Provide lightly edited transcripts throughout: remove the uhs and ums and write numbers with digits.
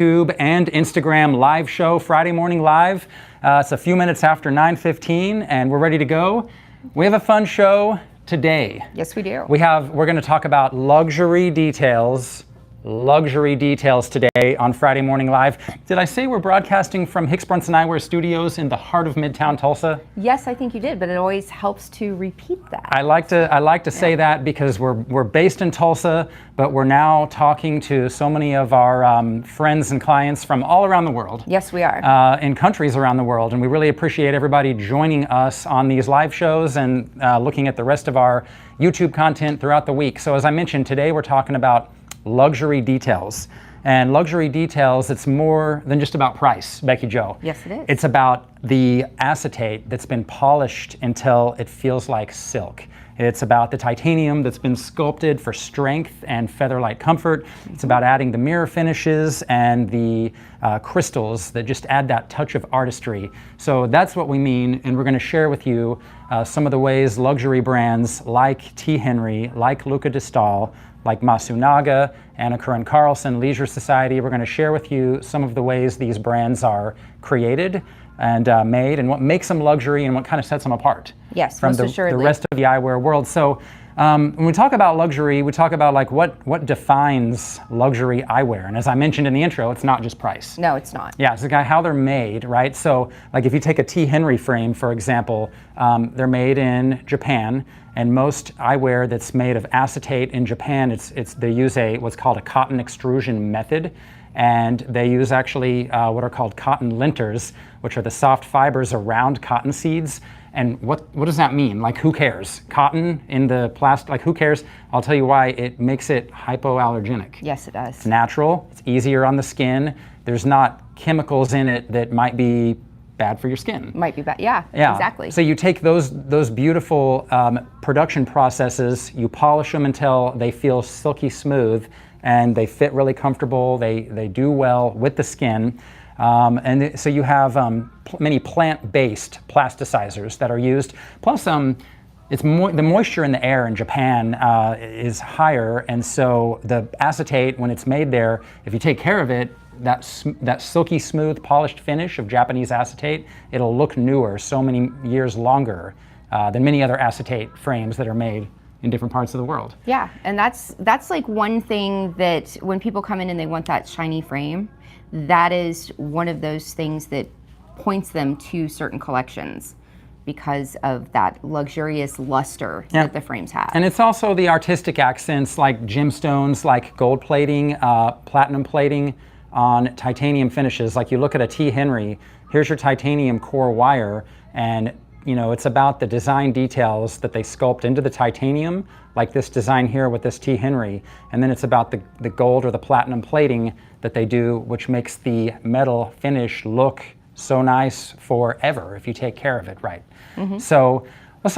YouTube and Instagram live show, Friday Morning Live. It's a few minutes after 9:15 and we're ready to go. We have a fun show today. Yes, we do. We're going to talk about luxury details today on Friday Morning Live. Did I say we're broadcasting from Hicks Brunson Eyewear Studios in the heart of Midtown Tulsa? Yes, I think you did, but it always helps to repeat that. I like to say that because we're based in Tulsa, but we're now talking to so many of our friends and clients from all around the world. Yes, we are. In countries around the world, and we really appreciate everybody joining us on these live shows and looking at the rest of our YouTube content throughout the week. So as I mentioned, today we're talking about luxury details. And luxury details, it's more than just about price, Becky Jo. Yes, it is. It's about the acetate that's been polished until it feels like silk. It's about the titanium that's been sculpted for strength and feather-light comfort. It's about adding the mirror finishes and the crystals that just add that touch of artistry. So that's what we mean, and we're going to share with you some of the ways luxury brands like T Henri, like Luca Dall, like Masunaga, Karin, Carlson, Leisure Society. We're going to share with you some of the ways these brands are created and made, and what makes them luxury and what kind of sets them apart. Yes, from most the assuredly. rest of the eyewear world. So when we talk about luxury, we talk about like what defines luxury eyewear. And as I mentioned in the intro, it's not just price. No, it's not. Yeah, it's how they're made, right? So like if you take a T Henri frame, for example, they're made in Japan. And most eyewear that's made of acetate in Japan, they use what's called a cotton extrusion method, and they use actually what are called cotton linters, which are the soft fibers around cotton seeds. And what does that mean? Like, who cares? Cotton in the plastic, like, who cares? I'll tell you why. It makes it hypoallergenic. Yes, it does. It's natural. It's easier on the skin. There's not chemicals in it that might be bad for your skin. Might be bad. Yeah, exactly. So you take those beautiful production processes, you polish them until they feel silky smooth, and they fit really comfortable. They do well with the skin. And so you have many plant-based plasticizers that are used. Plus, the moisture in the air in Japan is higher, and so the acetate, when it's made there, if you take care of it, that silky smooth polished finish of Japanese acetate, it'll look newer so many years longer than many other acetate frames that are made in different parts of the world. Yeah, and that's like one thing that when people come in and they want that shiny frame, that is one of those things that points them to certain collections because of that luxurious luster that the frames have. And it's also the artistic accents like gemstones, like gold plating, platinum plating on titanium finishes. Like you look at a T Henri, here's your titanium core wire, and it's about the design details that they sculpt into the titanium, like this design here with this T Henri, and then it's about the gold or the platinum plating that they do, which makes the metal finish look so nice forever if you take care of it right. Mm-hmm. So let's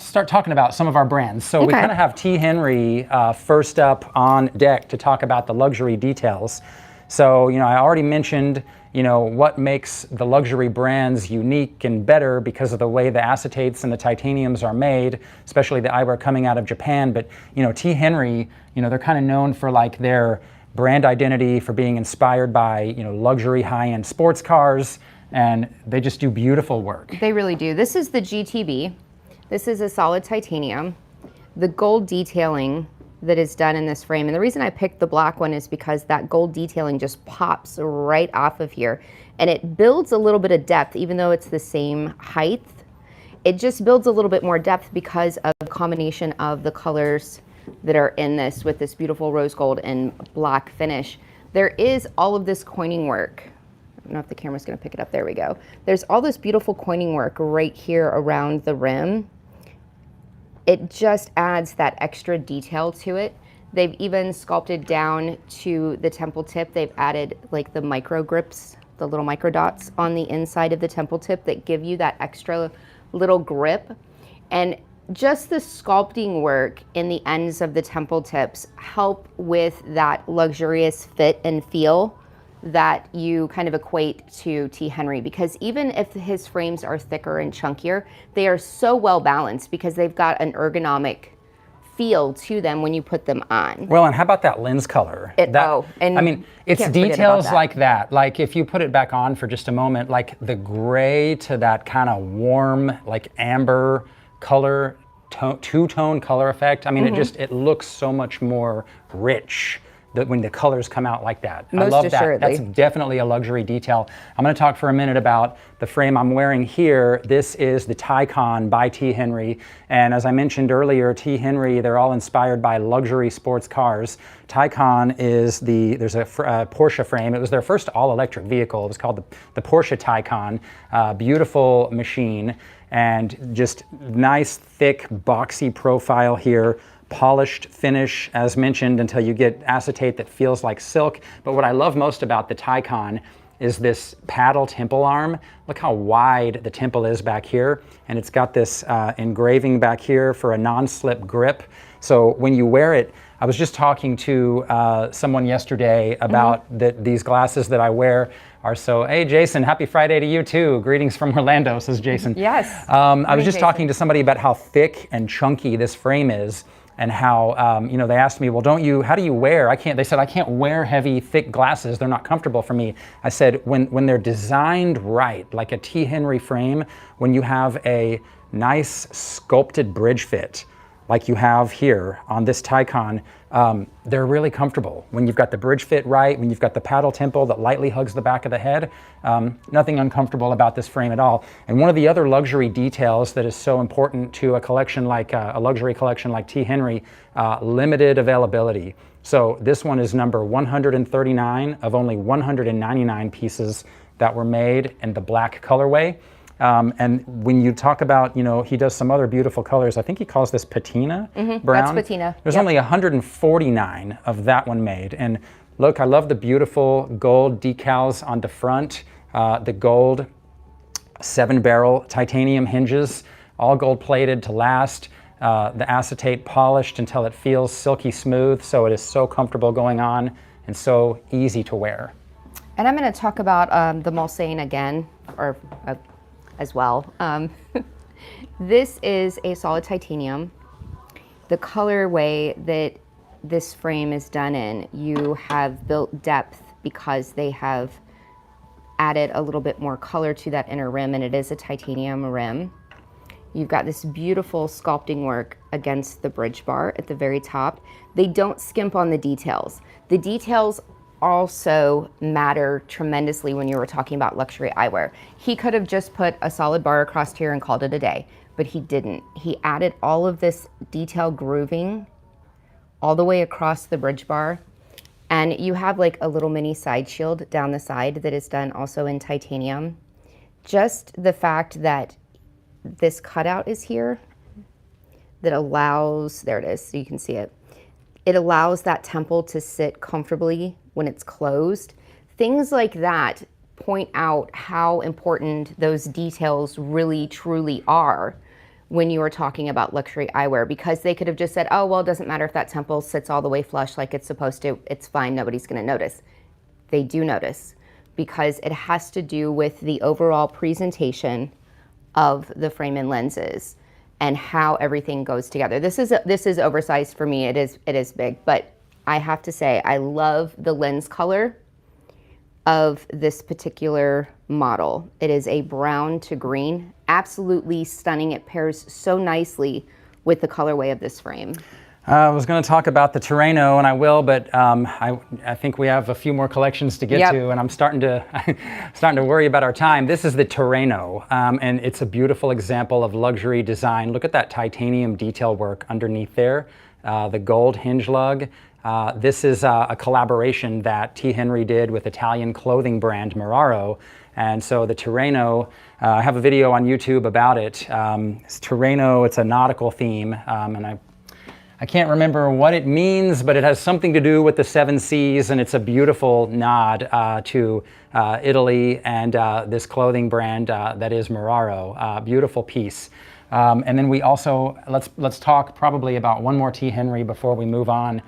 start talking about some of our brands. So we kind of have T Henri first up on deck to talk about the luxury details. So, I already mentioned, what makes the luxury brands unique and better because of the way the acetates and the titaniums are made, especially the eyewear coming out of Japan. But, T Henri, they're kind of known for like their brand identity, for being inspired by, luxury high-end sports cars, and they just do beautiful work. They really do. This is the GTB. This is a solid titanium. The gold detailing that is done in this frame. And the reason I picked the black one is because that gold detailing just pops right off of here. And it builds a little bit of depth, even though it's the same height. It just builds a little bit more depth because of the combination of the colors that are in this with this beautiful rose gold and black finish. There is all of this coining work. I don't know if the camera's gonna pick it up. There we go. There's all this beautiful coining work right here around the rim. It just adds that extra detail to it. They've even sculpted down to the temple tip. They've added like the micro grips, the little micro dots on the inside of the temple tip that give you that extra little grip. And just the sculpting work in the ends of the temple tips help with that luxurious fit and feel that you kind of equate to T Henri, because even if his frames are thicker and chunkier, they are so well balanced because they've got an ergonomic feel to them when you put them on. Well, and how about that lens color? And I mean, it's can't forget details about that. like that. Like if you put it back on for just a moment, like the gray to that kind of warm, like amber color, two-tone color effect. I mean, it looks so much more rich when the colors come out like that. I love that. That's definitely a luxury detail. I'm going to talk for a minute about the frame I'm wearing here. This is the Taycan by T Henri. And as I mentioned earlier, T Henri, they're all inspired by luxury sports cars. Taycan is there's a Porsche frame. It was their first all-electric vehicle. It was called the Porsche Taycan. Beautiful machine. And just nice, thick, boxy profile here. Polished finish, as mentioned, until you get acetate that feels like silk. But what I love most about the Taycan is this paddle temple arm. Look how wide the temple is back here. And it's got this engraving back here for a non-slip grip. So when you wear it, I was just talking to someone yesterday about these glasses that I wear are so, hey Jason, happy Friday to you too. Greetings from Orlando, says Jason. Yes. I was just talking to somebody about how thick and chunky this frame is. And how, they asked me, well, how do you wear? They said, I can't wear heavy, thick glasses. They're not comfortable for me. I said, when they're designed right, like a T Henri frame, when you have a nice sculpted bridge fit, like you have here on this Taycan, they're really comfortable. When you've got the bridge fit right, when you've got the paddle temple that lightly hugs the back of the head, nothing uncomfortable about this frame at all. And one of the other luxury details that is so important to a collection like a luxury collection like T Henri, limited availability. So this one is number 139 of only 199 pieces that were made in the black colorway. And when you talk about, he does some other beautiful colors. I think he calls this patina brown. That's patina. There's only 149 of that one made. And look, I love the beautiful gold decals on the front, the gold 7-barrel titanium hinges, all gold plated to last. The acetate polished until it feels silky smooth. So it is so comfortable going on and so easy to wear. And I'm going to talk about the Mulsanne again, as well. This is a solid titanium. The colorway that this frame is done in, you have built depth because they have added a little bit more color to that inner rim, and it is a titanium rim. You've got this beautiful sculpting work against the bridge bar at the very top. They don't skimp on the details. The details also matter tremendously when you were talking about luxury eyewear. He could have just put a solid bar across here and called it a day, but he didn't. He added all of this detail grooving all the way across the bridge bar. And you have like a little mini side shield down the side that is done also in titanium. Just the fact that this cutout is here that allows, there it is, so you can see it. It allows that temple to sit comfortably when it's closed. Things like that point out how important those details really truly are when you are talking about luxury eyewear, because they could have just said, oh, well, it doesn't matter if that temple sits all the way flush like it's supposed to, it's fine, nobody's gonna notice. They do notice, because it has to do with the overall presentation of the frame and lenses and how everything goes together. This is oversized for me, it is big, but I have to say, I love the lens color of this particular model. It is a brown to green, absolutely stunning. It pairs so nicely with the colorway of this frame. I was going to talk about the Terreno, and I will, but I think we have a few more collections to get to, and I'm starting to worry about our time. This is the Terreno, and it's a beautiful example of luxury design. Look at that titanium detail work underneath there, the gold hinge lug. This is a collaboration that T Henri did with Italian clothing brand Muraro. And so the Terreno, I have a video on YouTube about it. It's Terreno, it's a nautical theme, and I can't remember what it means, but it has something to do with the 7 seas, and it's a beautiful nod to Italy and this clothing brand that is Muraro. Beautiful piece. And then we also, let's talk probably about one more T Henri before we move on.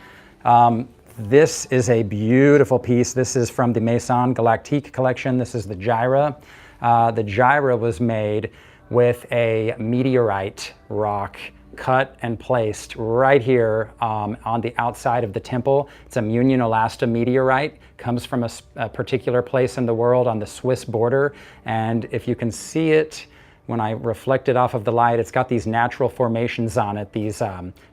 This is a beautiful piece. This is from the Maison Galactique collection. This is the Gyra. The Gyra was made with a meteorite rock cut and placed right here on the outside of the temple. It's a Munionolasta meteorite, comes from a particular place in the world on the Swiss border. And if you can see it, when I reflect it off of the light, it's got these natural formations on it, these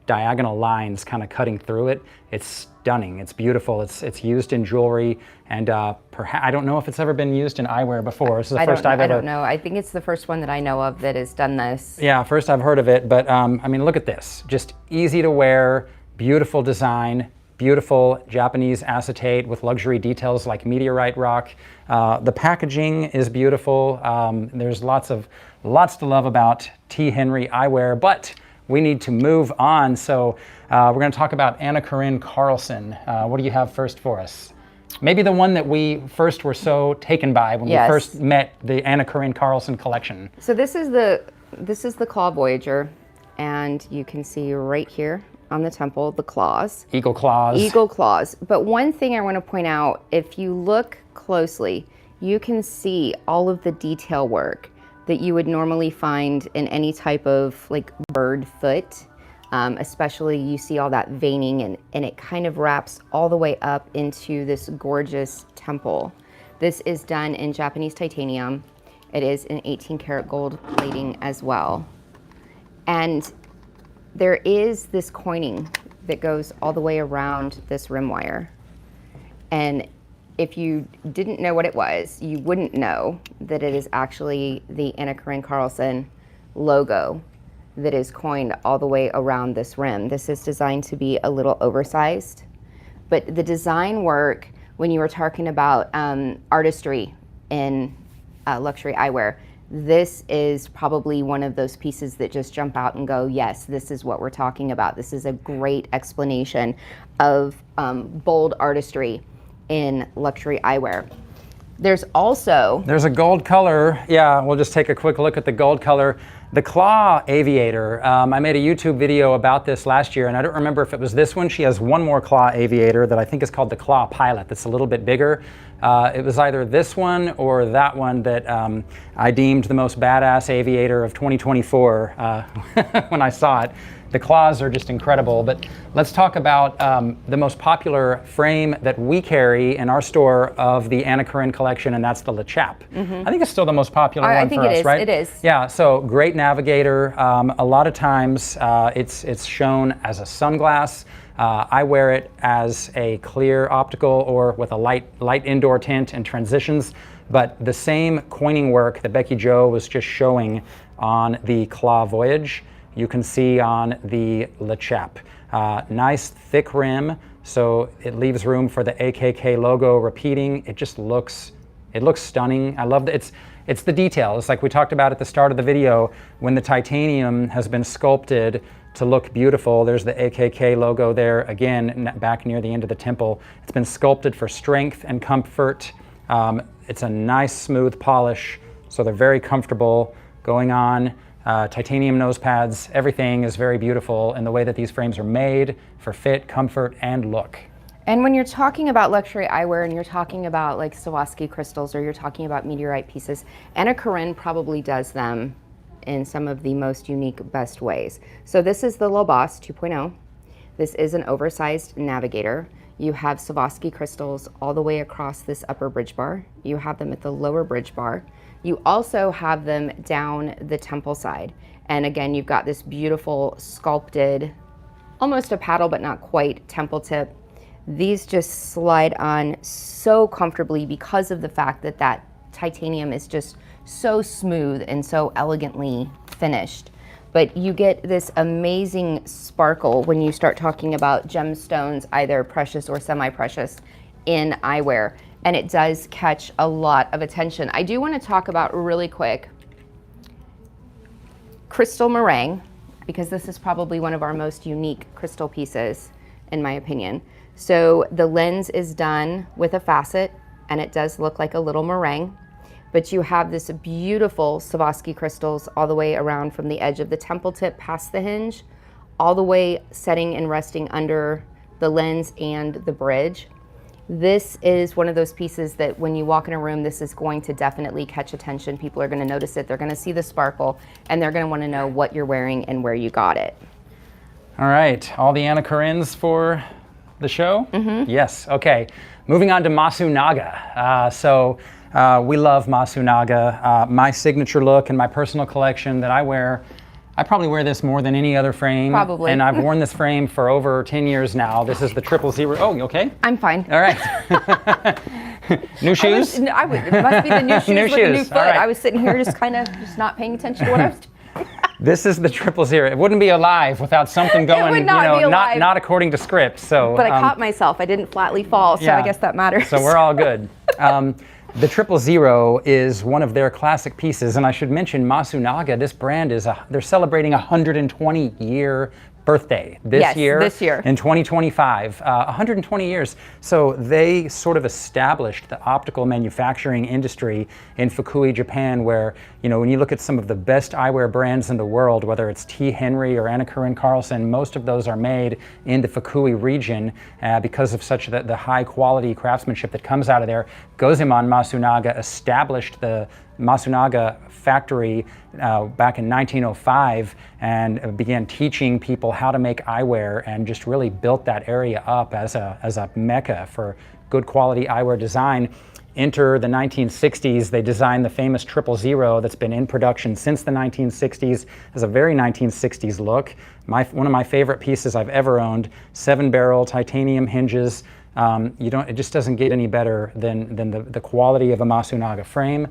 diagonal lines kind of cutting through it. It's stunning, it's beautiful, it's used in jewelry, and I don't know if it's ever been used in eyewear before. This is the first I've ever... I don't know, I think it's the first one that I know of that has done this. Yeah, first I've heard of it, but I mean, look at this. Just easy to wear, beautiful design, beautiful Japanese acetate with luxury details like meteorite rock. The packaging is beautiful. There's lots to love about T Henri eyewear, but we need to move on. So we're going to talk about Karin Carlson. What do you have first for us? Maybe the one that we first were so taken by when we first met the Karin Carlson collection. So this is the Claw Voyager, and you can see right here on the temple the claws. Eagle claws. Eagle claws. But one thing I want to point out, if you look closely, you can see all of the detail work that you would normally find in any type of like bird foot. Especially you see all that veining, and it kind of wraps all the way up into this gorgeous temple. This is done in Japanese titanium. It is in 18 karat gold plating as well. And there is this coining that goes all the way around this rim wire. And if you didn't know what it was, you wouldn't know that it is actually the Karin Carlson logo that is coined all the way around this rim. This is designed to be a little oversized, but the design work, when you were talking about artistry in luxury eyewear, this is probably one of those pieces that just jump out and go, yes, this is what we're talking about. This is a great explanation of bold artistry in luxury eyewear. There's a gold color. Yeah, we'll just take a quick look at the gold color. The Claw Aviator. I made a YouTube video about this last year, and I don't remember if it was this one. She has one more Claw Aviator that I think is called the Claw Pilot that's a little bit bigger. It was either this one or that one that I deemed the most badass aviator of 2024 when I saw it. The claws are just incredible, but let's talk about the most popular frame that we carry in our store of the Karin collection, and that's the Le Chap. I think it's still the most popular one for us, right? I think it is. Yeah, so great navigator. A lot of times it's shown as a sunglass. I wear it as a clear optical or with a light indoor tint and transitions, but the same coining work that Becky Jo was just showing on the Claw Voyage, you can see on the Le Chap. Nice thick rim, so it leaves room for the AKK logo repeating. It just looks stunning. I love that. It's the details, like we talked about at the start of the video, when the titanium has been sculpted to look beautiful. There's the AKK logo there, again, back near the end of the temple. It's been sculpted for strength and comfort. It's a nice smooth polish, so they're very comfortable going on. Titanium nose pads, everything is very beautiful in the way that these frames are made for fit, comfort, and look. And when you're talking about luxury eyewear and you're talking about like Swarovski crystals or you're talking about meteorite pieces, Karin probably does them in some of the most unique, best ways. So this is the Lobos 2.0. This is an oversized navigator. You have Swarovski crystals all the way across this upper bridge bar. You have them at the lower bridge bar. You also have them down the temple side. And again, you've got this beautiful sculpted, almost a paddle, but not quite, temple tip. These just slide on so comfortably because of the fact that that titanium is just so smooth and so elegantly finished. But you get this amazing sparkle when you start talking about gemstones, either precious or semi-precious, in eyewear. And it does catch a lot of attention. I do want to talk about really quick crystal meringue, because this is probably one of our most unique crystal pieces, in my opinion. So the lens is done with a facet, and it does look like a little meringue. But you have this beautiful Swarovski crystals all the way around from the edge of the temple tip past the hinge, all the way setting and resting under the lens and the bridge. This is one of those pieces that when you walk in a room, this is going to definitely catch attention. People are going to notice it. They're going to see the sparkle, and they're going to want to know what you're wearing and where you got it. All right, all the Anna Karins for the show? Yes, okay. Moving on to Masunaga. We love Masunaga. My signature look and my personal collection that I wear, I probably wear this more than any other frame. Probably. And I've worn this frame for over 10 years now. This is the 000. Oh, you okay? I'm fine. All right. New shoes? It must be the new shoes New with the shoes, new foot. all right. I was sitting here just kind of not paying attention to what I was doing. This is the 000. It wouldn't be alive without something going, would not be alive. not according to script. So, But I caught myself. I didn't flatly fall, so yeah. I guess that matters. So we're all good. The 000 is one of their classic pieces, and I should mention Masunaga. This brand they're celebrating a 120-year birthday this year. This year. In 2025, 120 years. So they sort of established the optical manufacturing industry in Fukui, Japan, where, when you look at some of the best eyewear brands in the world, whether it's T Henri or Anna Karin Carlson, most of those are made in the Fukui region because of such the high quality craftsmanship that comes out of there. Gozemon Masunaga established the Masunaga factory back in 1905 and began teaching people how to make eyewear, and just really built that area up as a mecca for good quality eyewear design. Enter the 1960s, they designed the famous 000 that's been in production since the 1960s. Has a very 1960s look. One of my favorite pieces I've ever owned, 7-barrel titanium hinges. It just doesn't get any better than the quality of a Masunaga frame.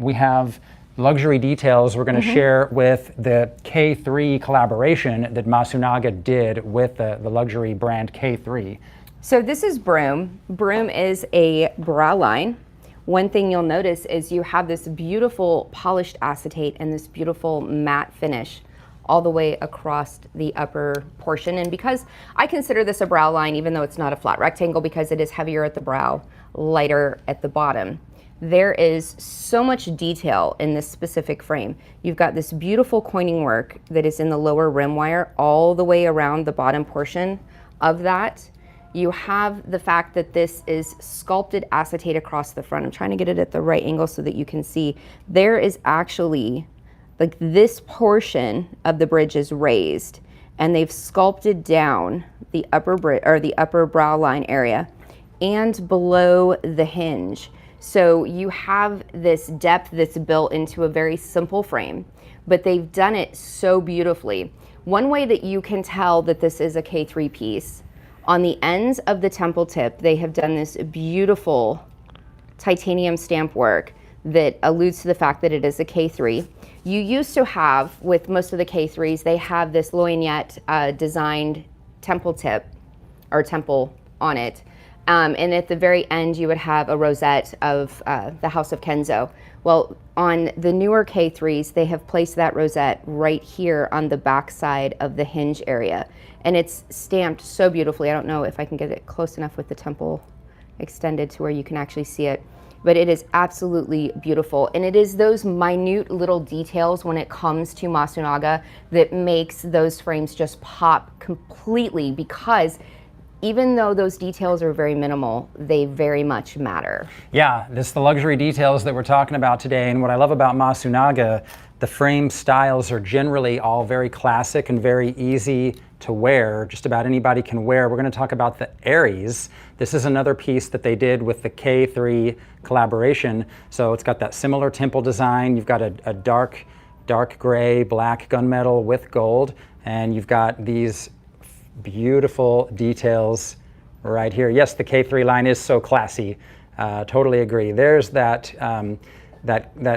We have luxury details we're going to share with the K3 collaboration that Masunaga did with the luxury brand K3. So this is Broom. Broom is a brow line. One thing you'll notice is you have this beautiful polished acetate and this beautiful matte finish all the way across the upper portion. And because I consider this a brow line, even though it's not a flat rectangle, because it is heavier at the brow, lighter at the bottom, there is so much detail in this specific frame. You've got this beautiful coining work that is in the lower rim wire all the way around the bottom portion of that. You have the fact that this is sculpted acetate across the front. I'm trying to get it at the right angle so that you can see. There is actually, like, this portion of the bridge is raised, and they've sculpted down the upper brow line area and below the hinge. So you have this depth that's built into a very simple frame, but they've done it so beautifully. One way that you can tell that this is a K3 piece, on the ends of the temple tip, they have done this beautiful titanium stamp work that alludes to the fact that it is a K3. You used to have, with most of the K3s, they have this lorgnette designed temple tip, or temple on it. And at the very end, you would have a rosette of the House of Kenzo. Well, on the newer K3s, they have placed that rosette right here on the back side of the hinge area. And it's stamped so beautifully. I don't know if I can get it close enough with the temple extended to where you can actually see it. But it is absolutely beautiful. And it is those minute little details when it comes to Masunaga that makes those frames just pop completely, because even though those details are very minimal, they very much matter. Yeah, this is the luxury details that we're talking about today. And what I love about Masunaga, the frame styles are generally all very classic and very easy to wear. Just about anybody can wear. We're going to talk about the Aries. This is another piece that they did with the K3 collaboration. So it's got that similar temple design. You've got a dark gray, black gunmetal with gold, and you've got these beautiful details right here. Yes, the K3 line is so classy. Totally agree. There's that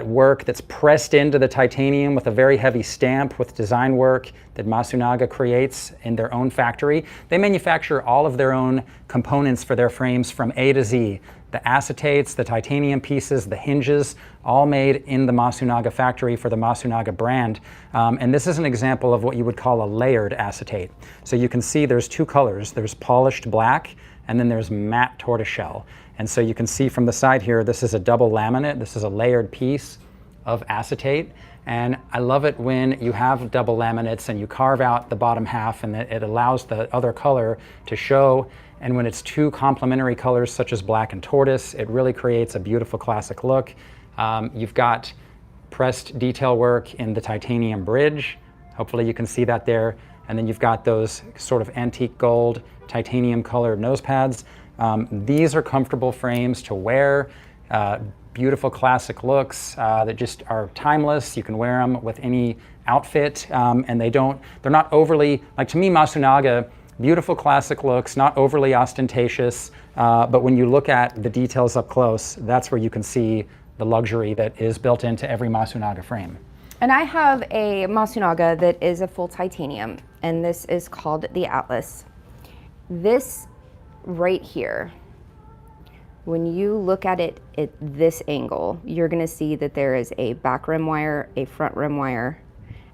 work that's pressed into the titanium with a very heavy stamp with design work that Masunaga creates in their own factory. They manufacture all of their own components for their frames from A to Z. The acetates, the titanium pieces, the hinges, all made in the Masunaga factory for the Masunaga brand. And this is an example of what you would call a layered acetate. So you can see there's two colors. There's polished black, and then there's matte tortoiseshell. And so you can see from the side here, this is a double laminate. This is a layered piece of acetate. And I love it when you have double laminates and you carve out the bottom half, and it allows the other color to show. And when it's two complementary colors such as black and tortoise, it really creates a beautiful classic look. You've got pressed detail work in the titanium bridge. Hopefully you can see that there. and then you've got those sort of antique gold, titanium colored nose pads. These are comfortable frames to wear, beautiful classic looks that just are timeless. You can wear them with any outfit, and they're not overly, like to me, Masunaga, beautiful classic looks, not overly ostentatious, but when you look at the details up close, that's where you can see the luxury that is built into every Masunaga frame. And I have a Masunaga that is a full titanium, and this is called the Atlas. This right here, when you look at it at this angle, you're gonna see that there is a back rim wire, a front rim wire,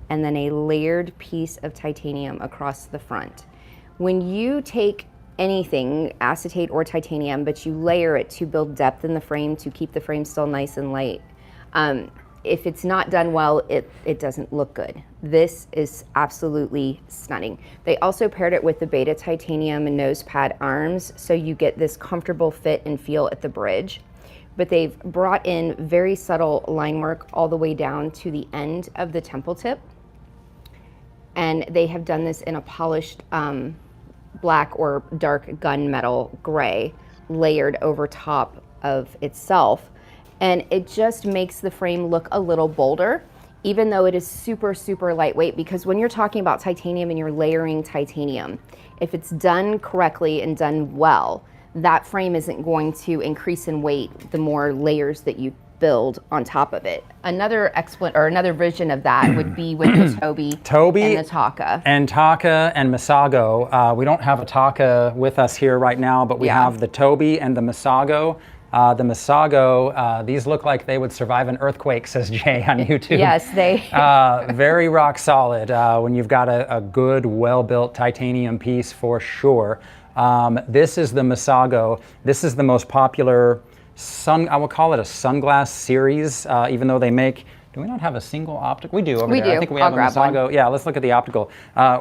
and then a layered piece of titanium across the front. When you take anything, acetate or titanium, but you layer it to build depth in the frame, to keep the frame still nice and light, if it's not done well, it doesn't look good. This is absolutely stunning. They also paired it with the beta titanium and nose pad arms, so you get this comfortable fit and feel at the bridge. But they've brought in very subtle line work all the way down to the end of the temple tip. And they have done this in a polished black or dark gunmetal gray layered over top of itself. And it just makes the frame look a little bolder, even though it is super, super lightweight, because when you're talking about titanium and you're layering titanium, if it's done correctly and done well, that frame isn't going to increase in weight the more layers that you build on top of it. Another vision of that would be with the Toby and the Taka. And Taka and Masago. We don't have a Taka with us here right now, but we have the Toby and the Masago. The Masago, these look like they would survive an earthquake, says Jay on YouTube. Yes, they. Very rock solid when you've got a good, well-built titanium piece for sure. This is the Masago. This is the most popular I would call it a sunglass series, even though they make, do we not have a single optical? We do over there. Do. I think we have a Masago. Yeah, let's look at the optical.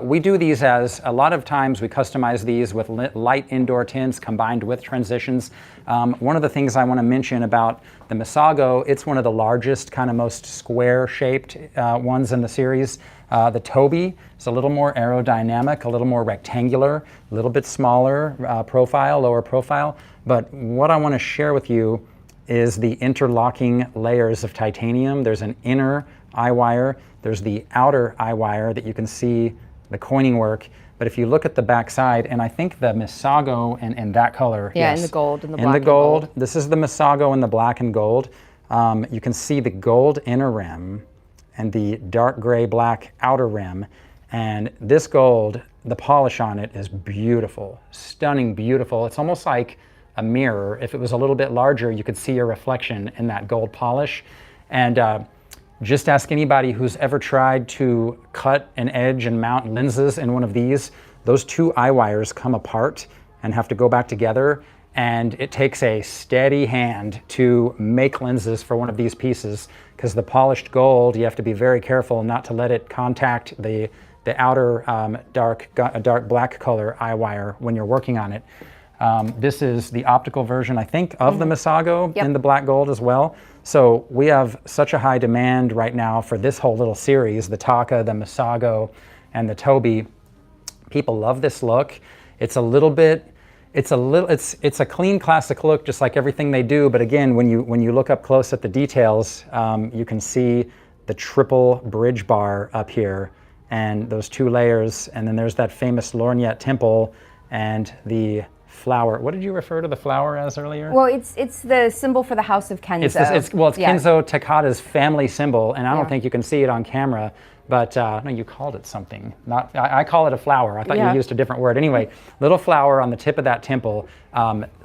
We do these as, a lot of times we customize these with light indoor tints combined with transitions. One of the things I want to mention about the Masago, it's one of the largest, kind of most square-shaped ones in the series. The Toby is a little more aerodynamic, a little more rectangular, a little bit smaller profile, lower profile. But what I want to share with you is the interlocking layers of titanium. There's an inner eye wire, there's the outer eye wire that you can see the coining work. But if you look at the back side, and I think the Masago in that color. Yeah, yes, in the gold and the black. In the gold. This is the Masago in the black and gold. You can see the gold inner rim and the dark gray black outer rim. And this gold, the polish on it is beautiful, stunning, beautiful. It's almost like a mirror. If it was a little bit larger, you could see your reflection in that gold polish. And just ask anybody who's ever tried to cut and edge and mount lenses in one of these. Those two eye wires come apart and have to go back together. And it takes a steady hand to make lenses for one of these pieces, because the polished gold, you have to be very careful not to let it contact the outer dark black color eye wire when you're working on it. This is the optical version, I think, of the Masago in the black gold as well. So we have such a high demand right now for this whole little series, the Taka, the Masago, and the Toby. People love this look. It's a little bit, it's a clean classic look, just like everything they do. But again, when you look up close at the details, you can see the triple bridge bar up here and those two layers. And then there's that famous lorgnette temple and the flower. What did you refer to the flower as earlier? Well, it's the symbol for the House of Kenzo. It's Kenzo Takada's family symbol, and I don't think you can see it on camera, but no, you called it something. I call it a flower. I thought you used a different word. Anyway, little flower on the tip of that temple.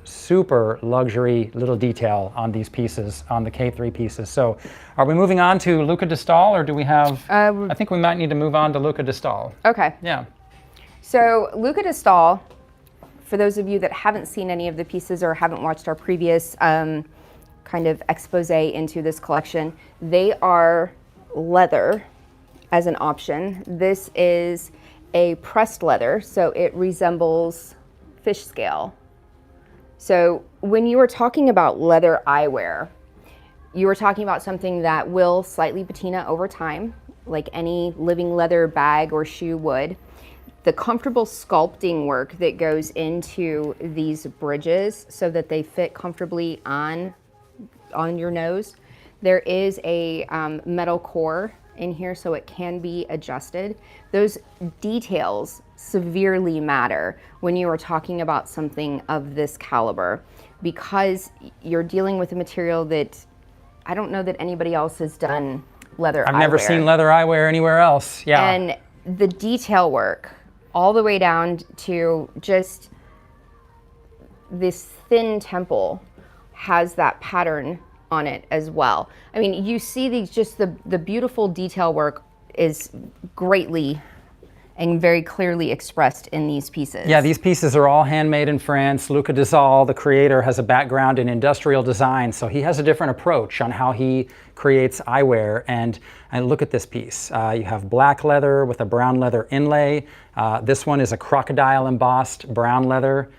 Super luxury little detail on these pieces, on the K3 pieces. So are we moving on to Luca DeStael, or do we have, I think we might need to move on to Luca DeStael. Okay. Yeah. So Luca DeStael, for those of you that haven't seen any of the pieces or haven't watched our previous kind of expose into this collection, they are leather as an option. This is a pressed leather, so it resembles fish scale. So when you were talking about leather eyewear, you were talking about something that will slightly patina over time, like any living leather bag or shoe would. the comfortable sculpting work that goes into these bridges so that they fit comfortably on your nose. There is a metal core in here so it can be adjusted. Those details severely matter when you are talking about something of this caliber, because you're dealing with a material that I don't know that anybody else has done leather I've never seen leather eyewear anywhere else. Yeah. And the detail work all the way down to just this thin temple has that pattern on it as well. I mean, you see these, just the beautiful detail work is greatly and very clearly expressed in these pieces. Yeah, these pieces are all handmade in France. Luca Dall, the creator, has a background in industrial design, so he has a different approach on how he creates eyewear. And look at this piece. You have black leather with a brown leather inlay. This one is a crocodile embossed brown leather.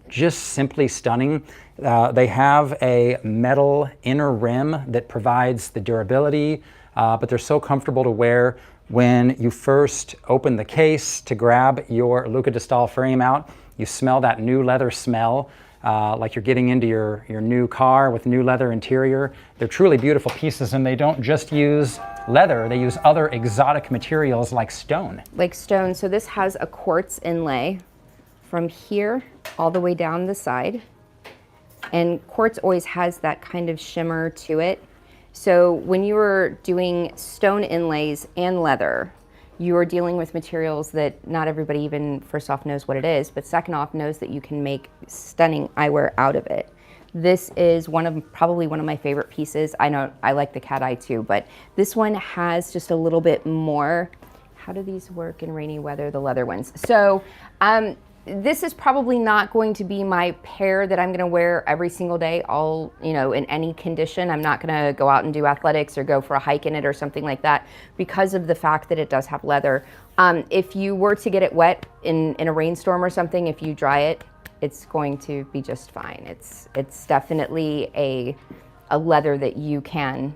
Just simply stunning. They have a metal inner rim that provides the durability, but they're so comfortable to wear. When you first open the case to grab your Luca Dall frame out, you smell that new leather smell, like you're getting into your new car with new leather interior. They're truly beautiful pieces, and they don't just use leather, they use other exotic materials like stone. Like stone. So this has a quartz inlay from here all the way down the side. And quartz always has that kind of shimmer to it. So when you are doing stone inlays and leather, you are dealing with materials that not everybody even first off knows what it is, but second off knows that you can make stunning eyewear out of it. This is probably one of my favorite pieces. I know I like the cat eye too, but this one has just a little bit more. How do these work in rainy weather, the leather ones? So this is probably not going to be my pair that I'm going to wear every single day, in any condition. I'm not going to go out and do athletics or go for a hike in it or something like that because of the fact that it does have leather. If you were to get it wet in a rainstorm or something, if you dry it, it's going to be just fine. It's definitely a leather that you can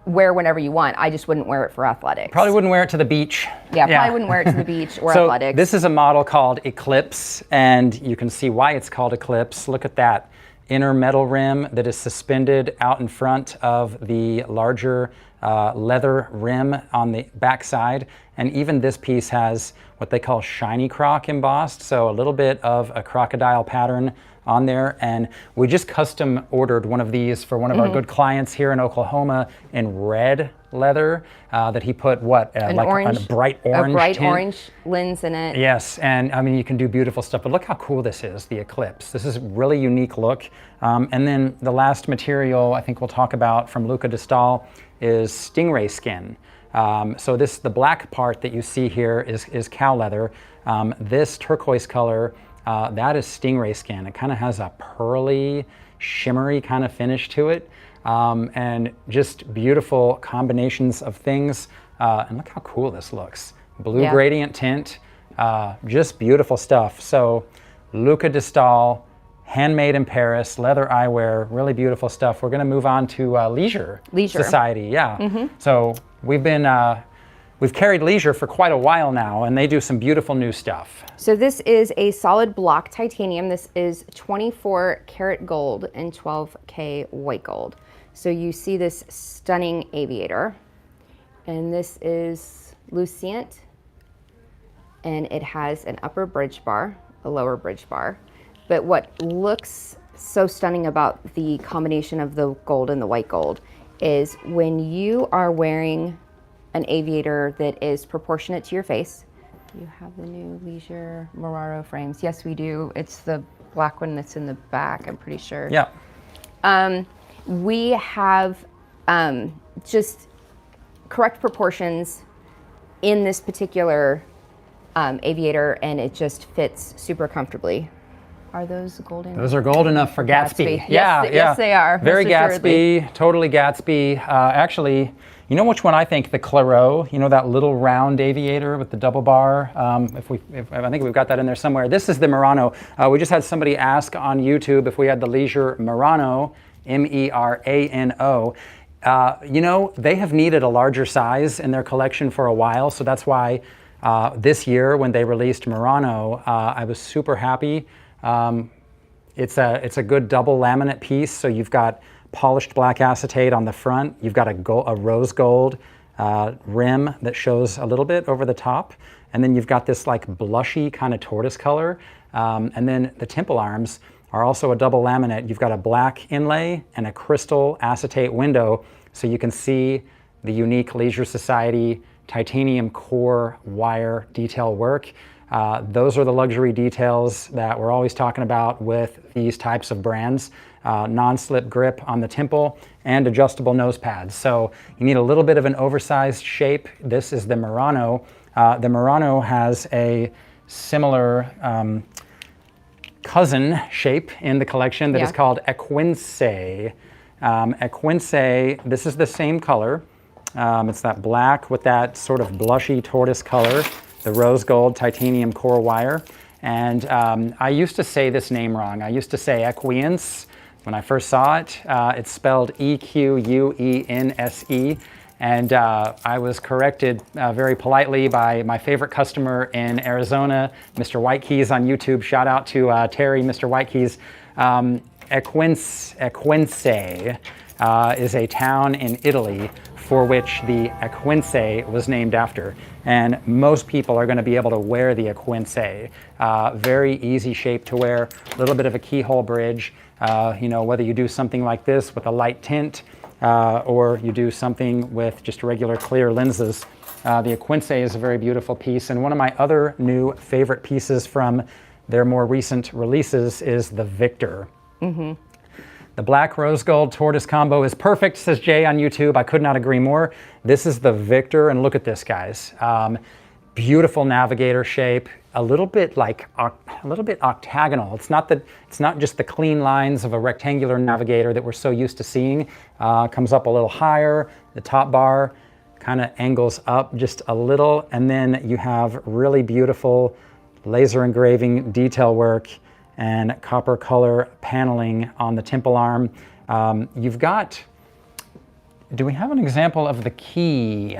wear whenever you want. I just wouldn't wear it for athletics. Probably wouldn't wear it to the beach. Yeah, probably wouldn't wear it to the beach or so athletics. This is a model called Eclipse, and you can see why it's called Eclipse. Look at that inner metal rim that is suspended out in front of the larger leather rim on the back side. And even this piece has what they call shiny croc embossed, so a little bit of a crocodile pattern on there. And we just custom ordered one of these for one of our good clients here in Oklahoma in red leather that he put a bright orange tint. Orange lens in it. Yes, and I mean, you can do beautiful stuff, but look how cool this is, the Eclipse. This is a really unique look. And then the last material I think we'll talk about from Luca Dall is stingray skin. So the black part that you see here is cow leather. This turquoise color, that is stingray skin. It kind of has a pearly, shimmery kind of finish to it. And just beautiful combinations of things. And look how cool this looks. Blue gradient tint, just beautiful stuff. So Luca Dall, handmade in Paris, leather eyewear, really beautiful stuff. We're gonna move on to Leisure Society, yeah. So we've carried Leisure for quite a while now, and they do some beautiful new stuff. So this is a solid block titanium. This is 24 karat gold and 12K white gold. So you see this stunning aviator, and this is lucient, and it has an upper bridge bar, a lower bridge bar. But what looks so stunning about the combination of the gold and the white gold is when you are wearing an aviator that is proportionate to your face. Do you have the new Leisure Muraro frames? Yes, we do. It's the black one that's in the back, I'm pretty sure. Yeah. We have just correct proportions in this particular aviator, and it just fits super comfortably. Are those golden? Those are gold enough for Gatsby. Yes, they are. Very Gatsby, totally Gatsby. Actually, you know which one I think? The Clairot. You know that little round aviator with the double bar? I think we've got that in there somewhere. This is the Murano. We just had somebody ask on YouTube if we had the Leisure Murano, M-E-R-A-N-O. They have needed a larger size in their collection for a while, so that's why This year, when they released Murano, I was super happy. It's a good double laminate piece, so you've got polished black acetate on the front. You've got a rose gold rim that shows a little bit over the top, and then you've got this like blushy kind of tortoise color. And then the temple arms are also a double laminate. You've got a black inlay and a crystal acetate window, so you can see the unique Leisure Society titanium core wire detail work. Those are the luxury details that we're always talking about with these types of brands. Non-slip grip on the temple and adjustable nose pads. So you need a little bit of an oversized shape. This is the Murano. The Murano has a similar cousin shape in the collection that is called Equince. Equince, this is the same color. It's that black with that sort of blushy tortoise color, the rose gold titanium core wire. And I used to say this name wrong. I used to say Equince when I first saw it. It's spelled Equuense. And I was corrected very politely by my favorite customer in Arizona, Mr. Whitekeys on YouTube. Shout out to Terry, Mr. Whitekeys. Equince is a town in Italy for which the Equince was named after. And most people are going to be able to wear the Equince. Very easy shape to wear, a little bit of a keyhole bridge. Whether you do something like this with a light tint, or you do something with just regular clear lenses. The Equince is a very beautiful piece, and one of my other new favorite pieces from their more recent releases is the Victor. The black rose gold tortoise combo is perfect, says Jay on YouTube. I could not agree more. This is the Victor, and look at this, guys. Beautiful navigator shape, a little bit octagonal. It's not just the clean lines of a rectangular navigator that we're so used to seeing. Comes up a little higher. The top bar kind of angles up just a little, and then you have really beautiful laser engraving detail work and copper color paneling on the temple arm. You've got, do we have an example of the key?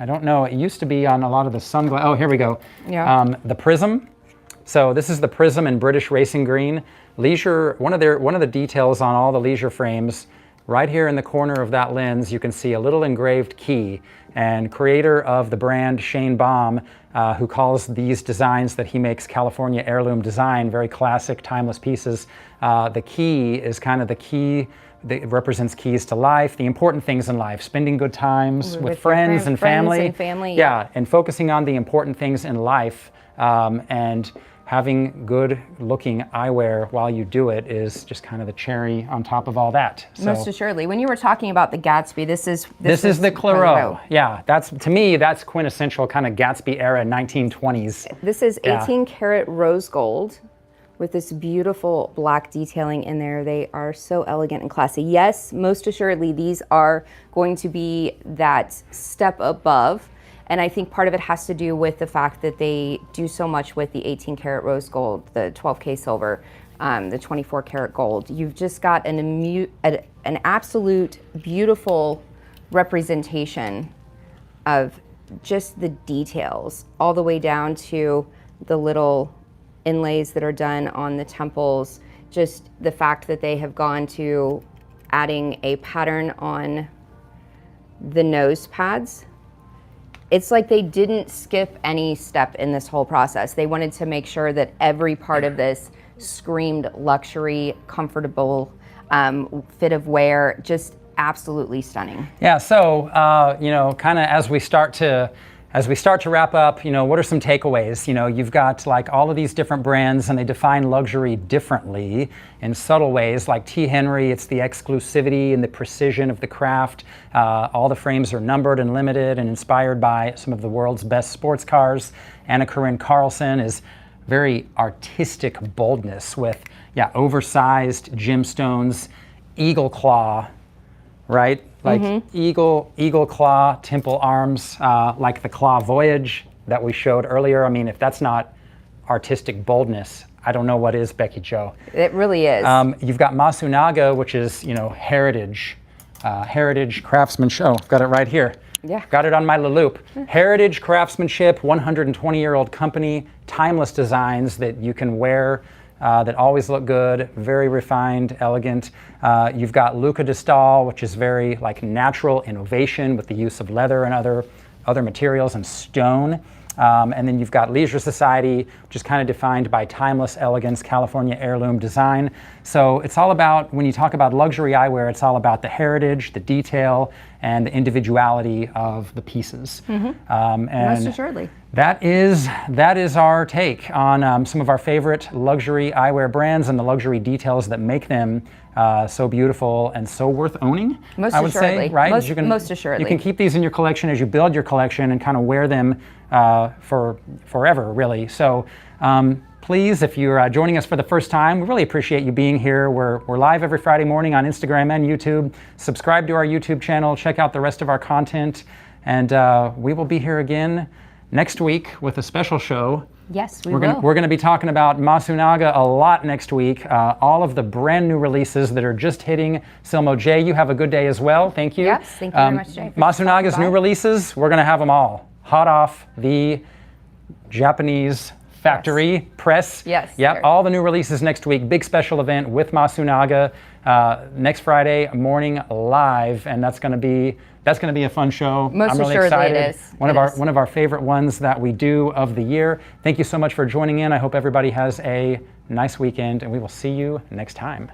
I don't know, it used to be on a lot of the sunglasses. Oh, here we go. Yeah. The prism. So this is the prism in British Racing Green. Leisure, one of the details on all the Leisure frames, right here in the corner of that lens, you can see a little engraved key. And creator of the brand, Shane Baum, who calls these designs that he makes California heirloom design, very classic, timeless pieces. The key is kind of the key that represents keys to life, the important things in life, spending good times with friends and family. Yeah, and focusing on the important things in life, and having good looking eyewear while you do it is just kind of the cherry on top of all that. So, most assuredly. When you were talking about the Gatsby, this is the Clairol. Yeah, to me, that's quintessential kind of Gatsby era 1920s. This is 18 karat rose gold with this beautiful black detailing in there. They are so elegant and classy. Yes, most assuredly, these are going to be that step above. And I think part of it has to do with the fact that they do so much with the 18 karat rose gold, the 12K silver, the 24 karat gold. You've just got an absolute beautiful representation of just the details, all the way down to the little inlays that are done on the temples, just the fact that they have gone to adding a pattern on the nose pads. It's like they didn't skip any step in this whole process. They wanted to make sure that every part of this screamed luxury, comfortable, fit of wear, just absolutely stunning. Yeah, so, kind of as we start to wrap up, what are some takeaways? You've got like all of these different brands and they define luxury differently in subtle ways. Like T Henri, it's the exclusivity and the precision of the craft. All the frames are numbered and limited and inspired by some of the world's best sports cars. Karin Carlson is very artistic boldness with, oversized gemstones, eagle claw, right? Like eagle claw temple arms, like the Claw Voyage that we showed earlier. I mean, if that's not artistic boldness, I don't know what is, Becky Jo. It really is. You've got Masunaga, which is, heritage craftsmanship. Oh, I've got it right here. Yeah. Got it on my loop. Heritage craftsmanship, 120-year-old company, timeless designs that you can wear, that always look good, very refined, elegant. You've got Luca Dall, which is very like natural innovation with the use of leather and other materials and stone. And then you've got Leisure Society, which is kind of defined by timeless elegance, California heirloom design. So it's all about, when you talk about luxury eyewear, it's all about the heritage, the detail, and the individuality of the pieces. And Most assuredly. that is our take on some of our favorite luxury eyewear brands and the luxury details that make them so beautiful and so worth owning. Most I would assuredly. say, right? Most assuredly. You can keep these in your collection as you build your collection and kind of wear them for forever, really. So please, if you're joining us for the first time, we really appreciate you being here. We're live every Friday morning on Instagram and YouTube. Subscribe to our YouTube channel. Check out the rest of our content. And we will be here again next week with a special show. Yes, we will. We're going to be talking about Masunaga a lot next week. All of the brand new releases that are just hitting. Silmo J, you have a good day as well. Thank you. Yes, thank you very much, Jay. Masunaga's new releases, we're going to have them all. Hot off the Japanese factory press. Yes. Yep, sure. all the new releases next week. Big special event with Masunaga next Friday morning live, and that's going to be a fun show. Most I'm really assuredly excited. it is. One of our favorite ones that we do of the year. Thank you so much for joining in. I hope everybody has a nice weekend, and we will see you next time.